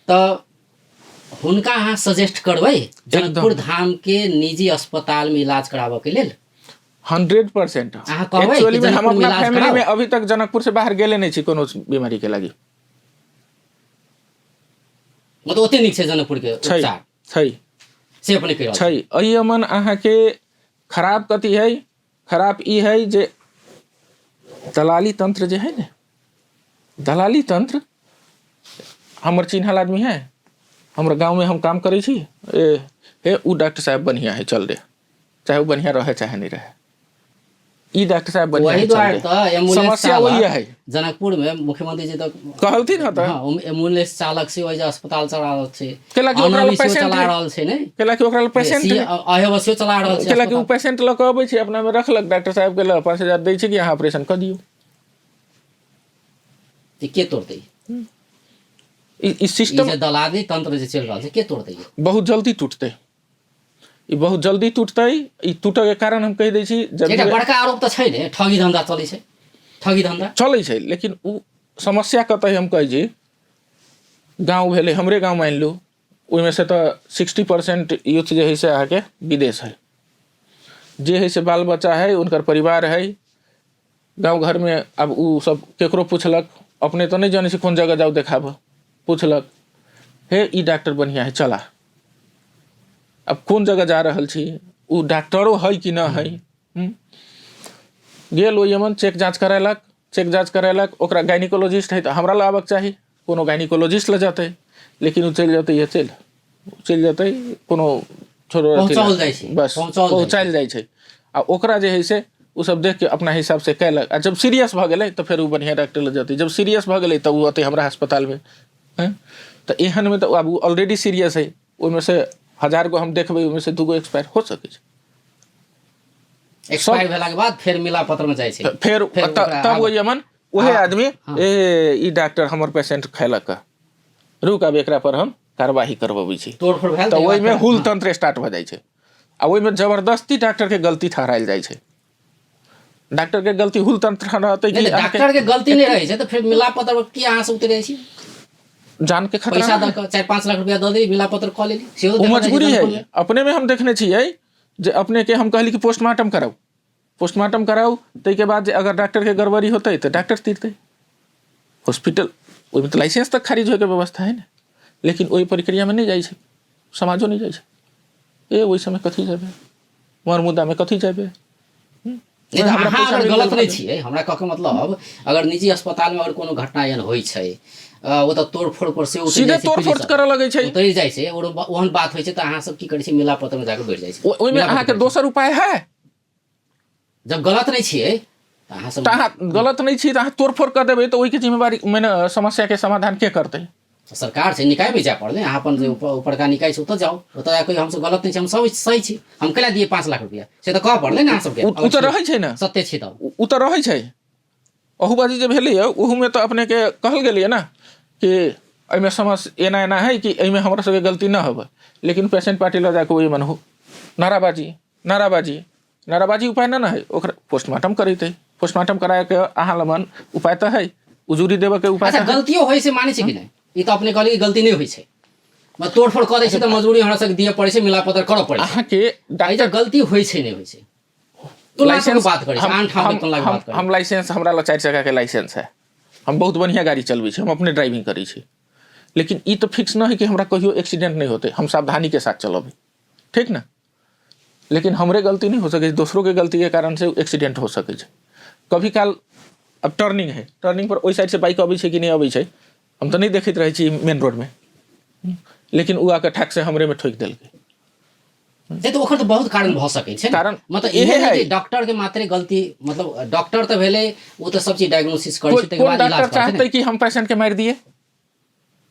तऽ हुनका अहाँ सजेस्ट करबै जनकपुर धाम के निजी अस्पताल में इलाज कराबऽ के लेल? 100%। अहाँ कहबै एक्चुअली कि में हम जनकपुर में अपना इलाज फैमिली कराओ? में अभी तक जनकपुर से बाहर गेले नहीं छी कोनो बीमारी के लागी। मतलब ओते नीक छै जनकपुर के छै उपचार छै से अपने कहि रहल छी। छै। अही अमन अहाँ के खराब कथी है, खराब ई है जे दलाली तंत्र जे है ने, दलाली तंत्र। हमर चिन्हल आदमी है, हमारे गांव में हम काम करे छी, हे उ डॉक्टर साहब बढ़िया है चल दे, चाहे वो बढ़िया रहे चाहे नहीं रहे, ई डॉक्टर साहब बढ़िया वही है द्वारा चल तो दे। एम्बुलेंस समस्या वही है। जनकपुर में मुख्यमंत्री जी तो कहलथिन हँ तऽ हाँ एम्बुलेंस चालक से वही अस्पताल चला रहल छै, कैला कि ओकरा अनावश्यक पेशेंट चला रहल छै ने, कैला कि ओकरा पेशेंट अनावश्यक चला रहल छै कैला कि उ अस्पताल। पेशेंट लऽ कऽ अबै छै, अपना में रखलक, डॉक्टर साहब के लऽ 5000 दै छै कि अहाँ ऑपरेशन कर दियौ। तऽ के तोड़तै? ई सिस्टम जे दलाली तंत्र जे चल रहल छै के तोड़तै? बहुत जल्दी टूटतै, ई बहुत जल्दी टूटतै। ई टूटऽ के कारण हम कहि दै छी, जब एकटा बड़का आरोप तऽ छै ने, ठगी धंधा चलै छै, ठगी धंधा चलै छै। लेकिन उ समस्या कतऽ हम कहै छी, गाँव भेलै, हमरे गाँव मान लू, ओहिमे से तऽ 60% यूथ जे है से अहाँके विदेश है, जे है से बाल बच्चा है, उनकर परिवार है गाँव घर में। अब उ सब केकरो पूछलक, अपने तो नहीं जाने से कौन जगह जाओ देखाब, पूछलक हे ई डॉक्टर बढ़िया है चला। अब कौन जगह जा रहल छी, उ डॉक्टरो है कि ना है, गेल ओहि यमन चेक जाँच करेलक, चेक जाँच करेलक, ओकरा गायनिकोलॉजिस्ट है तो हमरा लाबक चाही, कोनो गायनिकोलॉजिस्ट लऽ जाते, लेकिन उ चलि जेतै, चलि जेतै कोनो छोड़ो पहुँचाओल जाइ छै, बस पहुँचायल जाइ छै। आ ओकरा जे है से उ सब देख के अपना हिसाब से कैलक। आ जब सीरियस भऽ गेलै तऽ फेर उ बढ़िया डॉक्टर लऽ जेतै, जब सीरियस भऽ गेलै तऽ उ अतै हमरा अस्पताल में। तऽ एहन में तऽ अब उ ऑलरेडी सीरियस है, ओहिमे से 1000 गो हम देखबै, ओहिमे से 2 गो एक्सपायर हो सकै छै। एक्सपायर भेला के बाद फिर मिला पत्र में जाइ छै, फिर तब वो यमन वही आदमी ई डॉक्टर हमर पेशेंट खैलक, रुक अब एकरा पर हम कार्रवाई करबबै छी, तोड़फोड़ भेल तऽ ओहिमे हुल तंत्र स्टार्ट भऽ जाइ छै। आ ओहिमे जबरदस्ती डॉक्टर के गलती ठहरायल जाइ छै। डॉक्टर के गलती हुल तंत्र ठहरातै कि डॉक्टर के गलती नहीं रहे छै तऽ फिर मिला पत्र की अहाँ से उतरै छी, जान के खतरा पैसा दऽ कऽ 4-5 लाख रुपया दऽ दी, मिला पत्र कऽ लेली, सेहो वो मजबूरी है। अपने में हम देखने छियै जे अपने के हम कहली कि पोस्टमार्टम कराऊ, पोस्टमार्टम कराऊ, ताहिके बाद जे अगर डॉक्टर के गड़बड़ी होतै तऽ डॉक्टर तीरतै, हॉस्पिटल ओहिमे तऽ लाइसेंस तक खारिज होइके व्यवस्था है ने, लेकिन ओहि प्रक्रिया में नहीं जाइ छै, समाजो नहीं जाइ छै। ओहि समय कथी जेबै, मर मुद्दा में कथी जेबै। अहाँ अगर गलत नहीं छियै, हमरा कहके मतलब अगर निजी अस्पताल में अगर कोनो घटना एहन होइ छै, ओ तऽ तोड़फोड़ पर से सीधे तोड़फोड़ करऽ लगै छै, उतरि जाइ छै, और ओहन बात होइ छै तऽ अहाँ सब की करै छी, मिला पत्र में जाके बैठ जाइ छै। ओहिमे अहाँके दोसर उपाय है, जब गलत नहीं छियै तऽ अहाँ सब अहाँ गलत नहीं छी तऽ अहाँ तोड़फोड़ कर देबै तऽ ओहिके जिम्मेवारी मैंने समस्या के समाधान के करतै? सरकार छै, निकाय में जाय पड़लै, अहाँ अपन जे ऊपरका निकाय छै ओतऽ जाओ, ओतऽ जाके हमसब गलत नहीं छी, हम सब सही छी, हम कैला दिए 5 लाख रुपया, से तऽ कहऽ पड़लै ने अहाँ सबके। उ तऽ रहै छै ने, सत्य छै तऽ उ तऽ रहै छै। अहूबाजी जे भेलैए ओहूमे तऽ अपने के कहल गेलियै ना कि एहिमे समस्या एना एना है कि एहिमे हमरा सबके गलती ना होबै, लेकिन पेशेंट पार्टी लऽ जाके ओहि मन हो नाराबाजी नाराबाजी नाराबाजी उपाय ना है, ओकरा पोस्टमार्टम करैतै, पोस्टमार्टम कराय के अहाँ लमन उपाय तऽ है, उजूरी देबऽ के उपाय। अच्छा गलतियों होइ छै मानै छै कि नहीं, ई तऽ अपने कहलियै कि गलती नहीं होइ छै, मतलब तोड़फोड़ कऽ दै छै तऽ मजबूरी हमरा सबके दिअ पड़ै छै, मिला पत्र करऽ पड़ै छै। अहाँके डॉक्टर गलती होइ छै नहीं होइ छै, लाइसेंस बात करै छै, आन ठाम के बात करै। हम लाइसेंस, हमरा लग 4 चक्का के लाइसेंस है, हम बहुत बढ़िया गाड़ी चलबै छी, हम अपने ड्राइविंग करै छी, लेकिन ई तो फिक्स ना है कि हमरा कहियो एक्सीडेंट नहीं होते, हम सावधानी के साथ चलबै, ठीक ना। लेकिन हमरे गलती नहीं हो सकै, दोसरों के गलती के कारण से एक्सीडेंट हो सकै छै कभी काल। अब टर्निंग है, टर्निंग पर ओहि साइड से बाइक अबै छै कि नहीं अबै छै, हम तो नहीं देखैत रहै छी मेन रोड में, लेकिन उ आके ठाक से हमरे में ठोक देलकै। से तो ओकर तो बहुत कारण भऽ सकै छै, कारण मतलब इहे इहे है कि डॉक्टर के मात्रे गलती, मतलब डॉक्टर तो भेले, वो तो सब चीज डायग्नोसिस करै छै, तकर कोन बाद इलाज डॉक्टर करतै चाहतै कि हम पेशेंट के मारि दिए?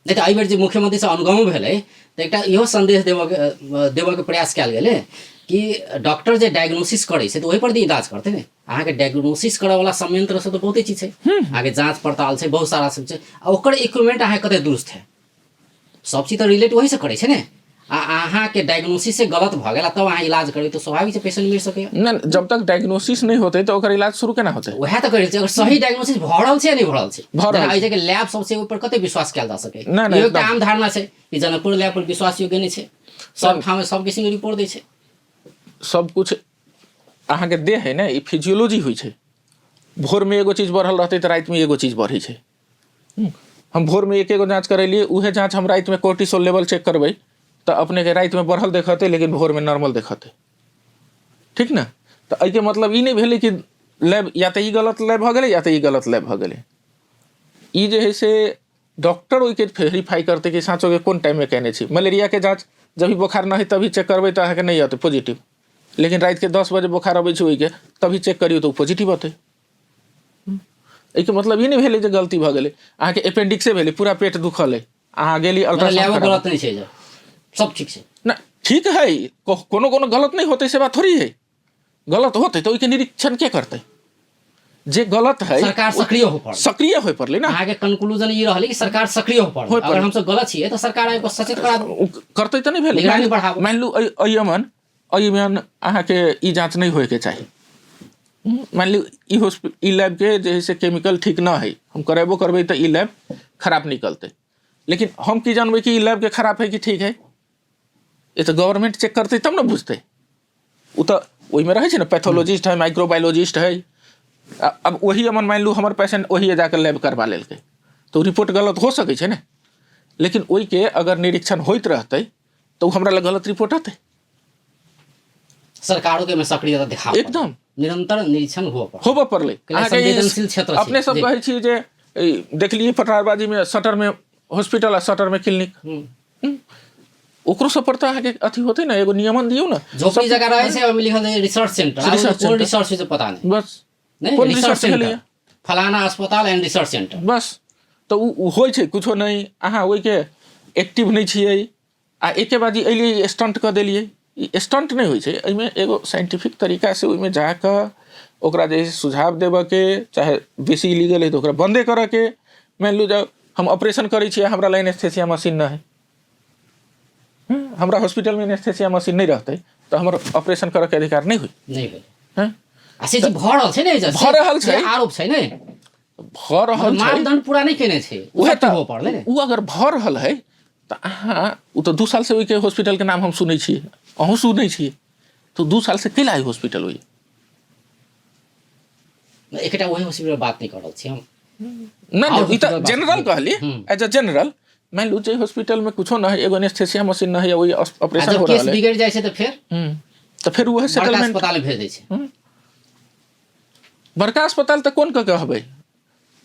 नहीं तो एहि बेर जे मुख्यमंत्री से अनुगम भेलै तऽ एकटा इहो संदेश देबऽ के प्रयास कयल गेलै कि डॉक्टर जे डायग्नोसिस करै छै तऽ ओहि पर भी इलाज करतै ने। अहाँके डायग्नोसिस करऽ वाला संयंत्र सब तो बहुते चीज छै, अहाँके जांच पड़ताल छै, बहुत सारा सब छै, आ ओकर इक्विपमेंट अहाँ कते दुरुस्त है, सब चीज तो रिलेट वही से करै छै ने। अहाँ के डायग्नोसिस से गलत भ गेला तब अहाँ इलाज करबै तो स्वाभाविक से पेशेंट मर सके। ना जब तक डायग्नोसिस नहीं होते तो ओकर इलाज शुरू केना होते? वएह त कहै छै, अगर सही डायग्नोसिस भ रहल छै या नहीं भ रहल छै, भ रहल जेना के लैब सबसे ऊपर कते विश्वास कैल जा सके। ना, यो एकदम। आम धारणा छै कि जनकपुर लैब पर विश्वास योग्य नहीं छै, सब ठाम में सब किसिम के रिपोर्ट दै छै। सब कुछ अहाँ के देह है ना, ई फिजियोलॉजी होइ छै। भोर में एगो चीज बढ़ल रहते तो रात में एगो चीज बढ़े छै। हम भोर में एक एगो जांच करेलिए, उहे जांच हम रात में कोर्टिसोल लेवल चेक करबै तो अपने के रात में बढ़ल देखते लेकिन भोर में नॉर्मल देखते, ठीक ना। तो एहि के मतलब ई नहीं भेलै कि लैब या तो ई गलत लैब भ गेलै या तो ई गलत लैब भ गेलै। ई जे है से डॉक्टर ओहि के वेरीफाई करते कि साँचो के कोन टाइम में कहने छी। मलेरिया के जांच जब बुखार नहीं तभी चेक करबै तो अहाँके नहीं आते पॉजिटिव, लेकिन रात के 10 बजे बुखार अबै छै ओहि के तभी चेक करियो तो पॉजिटिव आते। एहिके मतलब ई नहीं भेलै जे गलती भ गेलै। अहाँके अपेंडिक्से भेलै, पूरा पेट दुखल है, अहाँ गेली अल्ट्रासाउंड लैब गलत नहीं छै, सब ठीक छै ना। ठीक है, कोनो कोनो गलत नहीं होते से बात थोड़ी है। गलत होते तो ओहि के निरीक्षण के करते? जे गलत है सरकार सक्रिय हो पड़ल, सक्रिय हो पड़ले ना। अहाँ के कंक्लूजन ई रहलै कि सरकार सक्रिय हो पड़ल। अगर हम सब गलत छियै तो सरकार आके सचेत करा दो, करते तो नहीं भेलै। निगरानी बढ़ाबो। मान लू अयमन अहाँ के ई जांच नहीं होए के चाही। मान लू ई लैब के जैसे केमिकल ठीक ना है, हम करेबो करबै तो ई लैब खराब निकलते, लेकिन हम की जानबै कि ई लैब के खराब है कि ठीक है? ये तो गवर्नमेंट चेक करते तब ना बुझते। वो तो वही में रहे छै ना, पैथोलॉजिस्ट है, माइक्रोबायोलॉजिस्ट है। अब वही अमन मान लू हमर पेशेंट वही जाकर लैब करवा लेलकै तो रिपोर्ट गलत हो सकै छै ना, लेकिन वही के अगर निरीक्षण होइत रहते तो हमरा लग गलत रिपोर्ट आते। सरकारों के में सक्रियता दिखाओ, एकदम निरंतर निरीक्षण होबऽ पड़लै। संवेदनशील क्षेत्र छै। अपने सब कहै छी जे देखलिए पटराबाजी में सटर में हॉस्पिटल आ सटर में क्लिनिक, ओकरो सब पर तो अहाँके अथी होते ना, एगो नियमन दियौ ना। झोपड़ी जगह रहे छै ओहिमे लिखल छै रिसर्च सेंटर, कोन रिसर्च छै पता नहीं, बस नहीं कोन रिसर्च रिसर्च सेंटर भेलै फलाना अस्पताल एंड रिसर्च सेंटर, बस। तो उ होइ छै कुछो नहीं, अहाँ ओहि के एक्टिव नहीं छियै आ एके बाजी एलियै स्टंट कऽ देलियै। ई स्टंट नहीं होइ छै, एहिमे एगो साइंटिफिक तरीका से ओहिमे जाकऽ ओकरा जे सुझाव देबऽ के, चाहे बेसी इलीगल है तो ओकरा बंदे करऽ के। मान लू जब हम ऑपरेशन करै छियै, हमरा लग एनेस्थेसिया मशीन ना है, हमरा हॉस्पिटल में एनेस्थेसिया मशीन नहीं रहते तो हमर ऑपरेशन करऽ के अधिकार नहीं होई। नहीं होय हैं आ से जे भऽ रहल छै ने, जे भऽ रहल छै, आरोप छै ने, भऽ रहल छै, मानदंड पूरा नहीं केने छै, उहे तो तऽ हो पड़ले ने। उ अगर भऽ रहल है तो अहाँ उ तो 2 साल से ओहि के हॉस्पिटल के नाम हम सुनै छियै, अहूँ सुनै छियै, तो 2 साल से कैला हॉस्पिटल होई? एकटा वही हॉस्पिटल बात नहीं कर रहल छी हम, ना और ई तो hospital जनरल बात- कहली, हम्म। As a general. मान लू जे हॉस्पिटल में कुछो ना है, एगो एनेस्थेसिया मशीन ना है, वही आ ऑपरेशन जब हो केस रहल है, बिगड़ जाए छै तो फिर तो फिर वह बड़का सेटलमेंट। अस्पताल में भेज दै छै। बड़का अस्पताल तो कोन कहबै?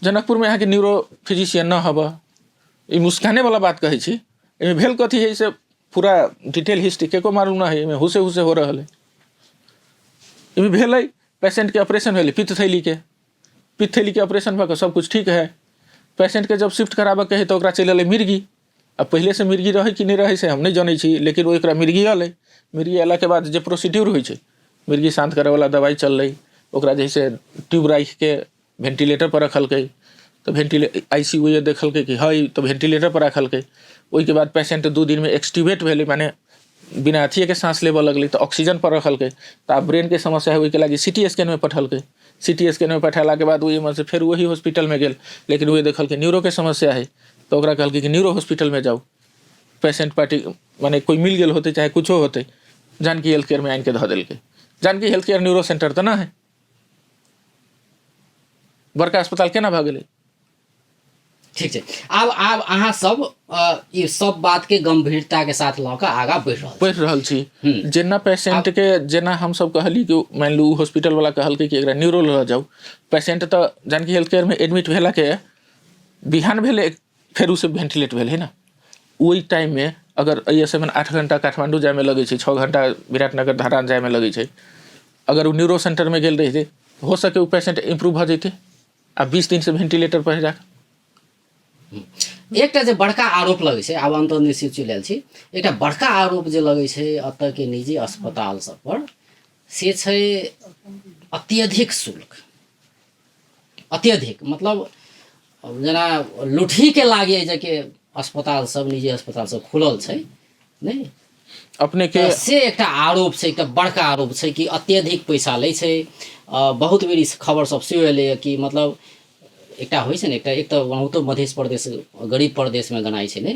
जनकपुर में अहाँके न्यूरो फिजिशियन ना हबऽ, ई मुस्काने वाला बात कहै छी। एहिमे भेल कथी है से पूरा डिटेल हिस्ट्री केको मालूम ना है, एहिमे हुसे हुसे हो रहल है। एहिमे भेलै पेशेंट के ऑपरेशन भेलै पित्त थैली के ऑपरेशन भऽ कऽ सब कुछ ठीक है। पेशेंट के जब शिफ्ट कराबऽ के है तो ओकरा चलि अयलै मिर्गी। अब पहले से मिर्गी रहे कि नहीं रहे से हम नहीं जानै छी, लेकिन ओकरा मिर्गी अयलै। मिर्गी अयला के बाद जे प्रोसीड्यूर होइ छै, मिर्गी शांत करे वाला दवाई चललै, ओकरा जैसे ट्यूब राखि के वेंटिलेटर पर रखलकै, तो ICU देखलकै कि है तो वेंटिलेटर पर रखलकै। ओहि के बाद पेशेंट 2 दिन में एक्सट्यूबेट भेलै, माने बिना अथिए के सांस लेबऽ लगलै, तो ऑक्सीजन पर रखलकै। तो आब ब्रेन के समस्या है, ओहि के लागी CT स्कैन में पठलकै। CT स्कैन में पठेला के बाद ओहिमे से फिर वही हॉस्पिटल में गेल, लेकिन वही देखलकै न्यूरो के समस्या है, तो ओकरा कहलकै कि न्यूरो हॉस्पिटल में जाओ। पेशेंट पार्टी माने कोई मिल गेल होते चाहे कुछो होते, जानकी हेल्थ केयर में आनि के धऽ देलकै। Janaki health care neuro centre तो ना है, बड़का अस्पताल केना भऽ गेलै? ठीक छै, आब अहाँ सब ई सब बात के गंभीरता के साथ लऽ कऽ आगाँ बढ़ि रहल छी। जेना पेशेंट के जेना हम सब कहली कि मान लू हॉस्पिटल वाला कहलकै कि एकरा न्यूरो लऽ जाओ, पेशेंट तो जानकी हेल्थ केयर में एडमिट भेला के बिहान भेले फेर उसे वेंटिलेट भेल है ना। ओहि टाइम में अगर ऐसे में 8 घंटा काठमांडू जाए में लगे छै, 6 घंटा विराटनगर धरान जाए में लगे छै, अगर वो न्यूरो सेंटर में गेल रहिते हो सके वो पेशेंट इम्प्रूव भऽ जैते आ 20 दिन से वेंटिलेटर पर जाके। एकटा जे बड़का आरोप लगै छै, आब अंतर्निश्चित चलि आयल छी, एकटा बड़का आरोप जे लगै छै एतऽ के निजी अस्पताल सब पर से छै अत्यधिक शुल्क। अत्यधिक मतलब जेना लुठी के लागे जे के अस्पताल सब निजी अस्पताल सब खुलल छै नहीं, अपने के से एकटा आरोप छै, एकटा बड़का आरोप छै कि अत्यधिक पैसा लै छै। बहुत बेर ई खबर सब सेहो एलैए कि मतलब एकटा होइ छै ने, एक तऽ बहुतो मध्य प्रदेश गरीब प्रदेशमे गनाइ छै ने,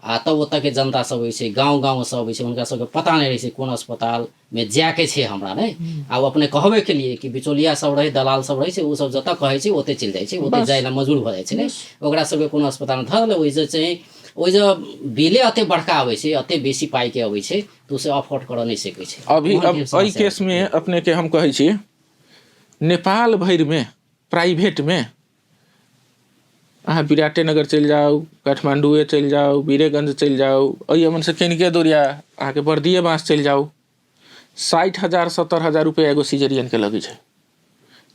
आ तब ओतऽके जनता सब होइ छै, गाँव गाँव सब होइ छै, हुनका सबके पता नहि रहै छै कोन अस्पतालमे जायके छै हमरा ने। आ ओ अपने कहबे केलिए कि बिचौलिया सब रहै, दलाल सब रहै छै, ओ सब जतऽ कहै छै ओतऽ चलि जाइ छै, ओतऽ जाय ला मजबूर भऽ जाइ छै ने। ओकरा सबके कोनो अस्पतालमे धऽ देलै, ओहिसँ चाहिँ ओहि जे बिले एते बड़का अबै छै, एते बेसी पाइके अबै छै, तऽ उसे अफोर्ड करऽ नहि सकै छै। अभी अब एहि केस में अपने के हम कहै छी, नेपाल भरि में प्राइवेट में अहाँ विराटेनगर चलि जाउ, काठमांडुए चलि जाउ, वीरेगंज चलि जाउ, अमन से कनिके दूरिया अहाँ के बर्दिये बाँस चलि जाउ, 60,000 70,000 रुपया एगो सिजेरियन के लगे छै।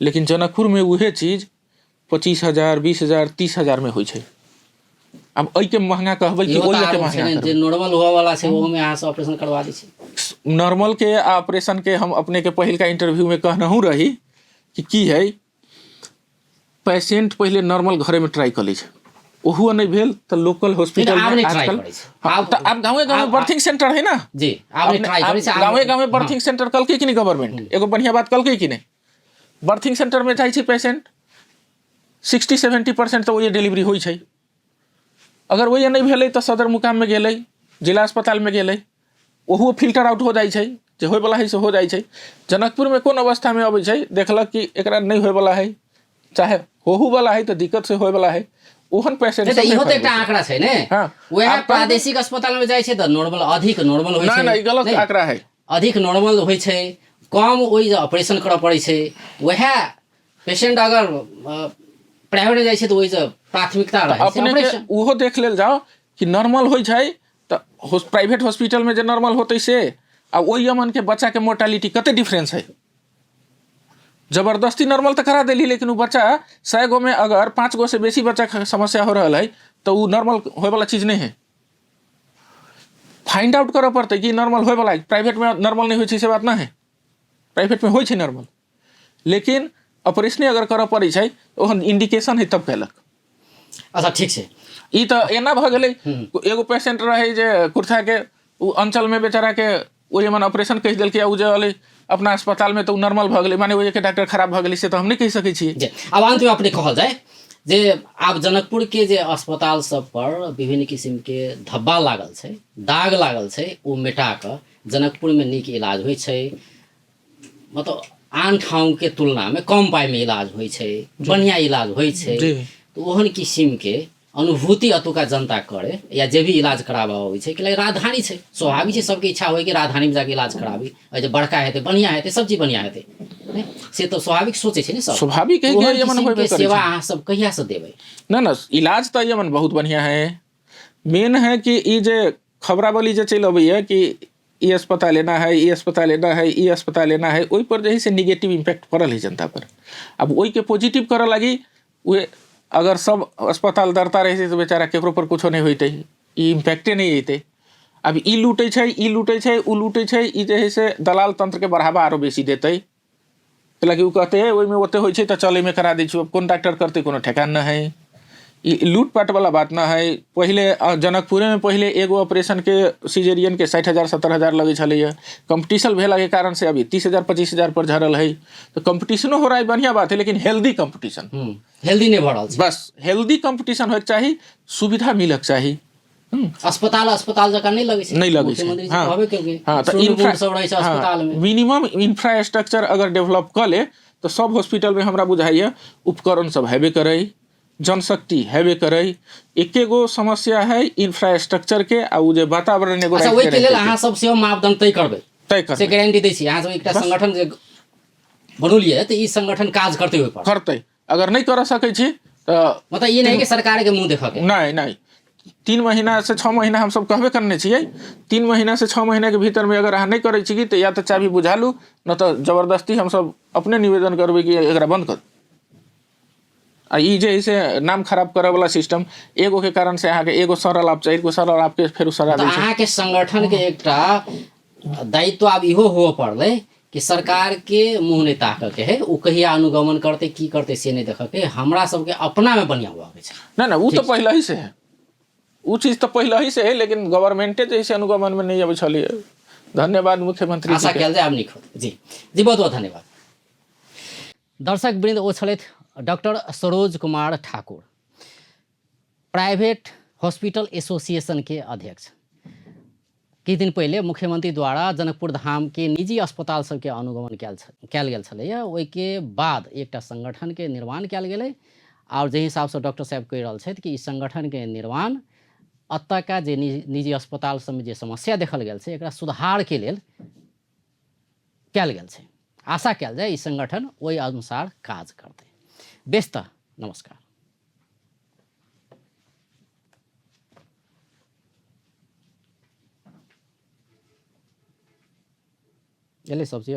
लेकिन जनकपुर में उहे चीज 25,000 20,000 30,000 में होइ छै। अब एहि के महंगा कहबै कि ओहि के महंगा जे नॉर्मल हुआ वाला छै ओहो में अहाँ से ऑपरेशन करवा दै छै। नॉर्मल के ऑपरेशन के हम अपने के पहिलका इंटरव्यू में कहनहु रही कि की है, पेशेंट पहले नॉर्मल घरे में ट्राई कर लै छै, ओहो नहीं भेल तो लोकल हॉस्पिटल में आजकल अब गाँवे गाँव में बर्थिंग सेंटर है ना जी, आपने ट्राई करी छै। गाँवे गाँव में बर्थिंग सेंटर कलकै कि नहीं गवर्नमेंट, एगो बढ़िया बात कलकै कि नहीं। बर्थिंग सेंटर में जाइ छै पेशेंट 60-70% तो वही डिलीवरी होइ छै। अगर वही नहीं भेलै तो सदर मुकाम में गेलै, जिला अस्पताल में गेलै, ओहो फिल्टर आउट हो जाइ छै, जे होय वाला है से हो जाइ छै। जनकपुर में कोन अवस्था में अबै छै, देखलक कि एकरा नहीं होय वाला है, चाहे होहू वाला है तो दिक्कत से होय वाला है, ओहन पेशेंट सब इहो त एकटा आंकड़ा छै ने। वह प्रादेशिक अस्पताल में जाइ छै त नॉर्मल अधिक नॉर्मल होइ छै। नहीं गलत आंकड़ा है, अधिक नॉर्मल होइ छै, कम ओहि ऑपरेशन करऽ पड़ै छै। वह पेशेंट अगर प्राइवेट में जाइ छै त ओहि से प्राथमिकता रहै छै अपने के ओहो देख लेल जाओ कि नॉर्मल होइ छै त प्राइवेट हॉस्पिटल में जे नॉर्मल होतै से आ ओहि अमन के बच्चा के मोर्टालिटी कते डिफरेंस है। जबरदस्ती नॉर्मल तो करा देली, लेकिन वो बच्चा 100 गो में अगर 5 गो से बेसी बच्चा का समस्या हो रहा है तो वो नॉर्मल होए वाला चीज नहीं है। फाइंड आउट करऽ पड़ते कि नॉर्मल होए वाला है। प्राइवेट में नॉर्मल नहीं होइ छै से बात ना है, प्राइवेट में होइ छै नॉर्मल, लेकिन ऑपरेशन अगर करऽ पड़ै छै ओहन इंडिकेशन है तब कैलक। अच्छा ठीक छै, ई तो एना भ गेलै, एगो पेशेंट रहे जे कुर्था के उ अंचल में बेचारा के ओहि मन ऑपरेशन कहि देलकै, उ जे अलै अपना अस्पताल में तो नॉर्मल भ गेलै, माने ओहि के डॉक्टर खराब भ गेलै से तो हम नहीं कहि सकै छियै। अब अंत में अपने कहल जाए जे आब जनकपुर के जे अस्पताल सब पर विभिन्न किस्म के धब्बा लागल छै, दाग लागल छै, ओ मिटा कऽ जनकपुर में नीक इलाज होइ छै, मतलब आन ठाउँ के तुलना में कम पाई में इलाज होइ छै, बढ़िया इलाज होइ छै, तो ओहन किस्म के अनुभूति अतुका जनता करे या जे भी इलाज कराबा होइ छै कि राजधानी छै, स्वाभाविक छै, सबके इच्छा होइ कि राजधानी में जाके इलाज कराबी, जे बड़का हेतै बढ़िया हेतै सब चीज बढ़िया हेतै, से तो स्वाभाविक सोचे छै ने सब। स्वाभाविक है कि यमन होबे करे, सेवा अहाँ सब कहिया से देबै? ना इलाज तो यमन बहुत बढ़िया है। मेन है कि ई जे खबरावली जे चलि अबैया कि ई अस्पताल लेना है, ई अस्पताल लेना है, ई अस्पताल लेना है, ओहि पर जे है से निगेटिव इम्पैक्ट पड़ल है जनता पर। अब ओहि के पॉजिटिव करऽ लागी वे अगर सब अस्पताल दरता रहे तो बेचारा केकरो पर कुछो नहीं होते, इम्पैक्टे नहीं अयते। अब ई लूटे छै, ई लूटे छै, उ लूटे छै, ई जे है से दलाल तंत्र के बढ़ावा आरो बेसी देते, कैलाकि उ कहते हैं ओहि में ओते होइ छै तो चल में करा दै छी। अब कौन डॉक्टर करते कोनो ठेकान न है, ई लूटपाट वाला बात ना है। पहले जनकपुरे में पहले एगो ऑपरेशन के सिजेरियन के 60,000 70,000 लगे छलैया, कंपटीशन भेला के कारण से अभी 30,000 25,000 पर झरल है। तो कंपटीशनो हो रहा है, बढ़िया बात है, लेकिन हेल्दी कंपटीशन, हेल्दी नहीं भरल छै, बस हेल्दी कंपटीशन होइक चाही, सुविधा मिलक चाही। अस्पताल जकाँ नहीं लगे छै, नहीं लगे छै। हाँ तो अस्पताल में मिनिमम इंफ्रास्ट्रक्चर अगर डेवलप कर ले तो सब हॉस्पिटल में हमरा बुझाइए उपकरण सब हेबे करे, जनशक्ति हेबे करे। एके गो समस्या है इंफ्रास्ट्रक्चर के आ उ जे वातावरण एगो। अच्छा, ओहि के लेल अहाँ सब सेहो मापदंड तय करबै से गारंटी दै छी? अहाँ सब एकटा संगठन जे बनौलिए त ई संगठन काज करते होय पर करते, अगर नहीं कर सकै छी तो मतलब ये नहीं कि सरकार के मुंह देखा के नहीं 3 महीना से 6 महीना हम सब कहबे करने छियै। 3 महीना से 6 महीना के भीतर में अगर अहाँ नहीं करे छी तो या तो चाबी बुझा लू, न तो जबरदस्ती हम सब अपने निवेदन करबै कि एकरा बंद कर। आ ई जे है से नाम खराब करे वाला सिस्टम एगो के कारण से अहाँ के एगो सरल आप चाहिए, एगो सरल आपके फिर सरा दै छै। अहाँ के संगठन के एकटा दायित्व आब इहो हो पड़ले कि सरकार के मुंह नहीं ताक के है, उ कहिया अनुगमन करते की करते से नहीं देख के, हमरा सब के अपना में बढ़िया हुआ छै। ना वो तो पहले ही से है, वो चीज़ तो पहले ही से है, लेकिन गवर्नमेंटे जैसे अनुगमन में नहीं अब छलिए। धन्यवाद मुख्यमंत्री आशा जी के। कल जाए आब निक होत जी जी बहुत बहुत धन्यवाद। दर्शक वृंद ओ छलथि doctor Saroj Kumar Thakur, private hospital association के अध्यक्ष। किछु दिन पहले मुख्यमंत्री द्वारा जनकपुर धाम के निजी अस्पताल सबके अनुगमन कयल गेल छलैया। ओहिके बाद एकटा संगठन के निर्माण कयल गेलै और जे हिसाब से डॉक्टर साहब कहि रहल छथि कि ई संगठन के निर्माण अतका जे निजी अस्पताल सबमे जे समस्या देखल गेल छै एकरा सुधार के लेल कयल गेल छै। आशा कयल जाय ई संगठन ओहि अनुसार काज करतै। बेस्त नमस्कार। एले सब चीज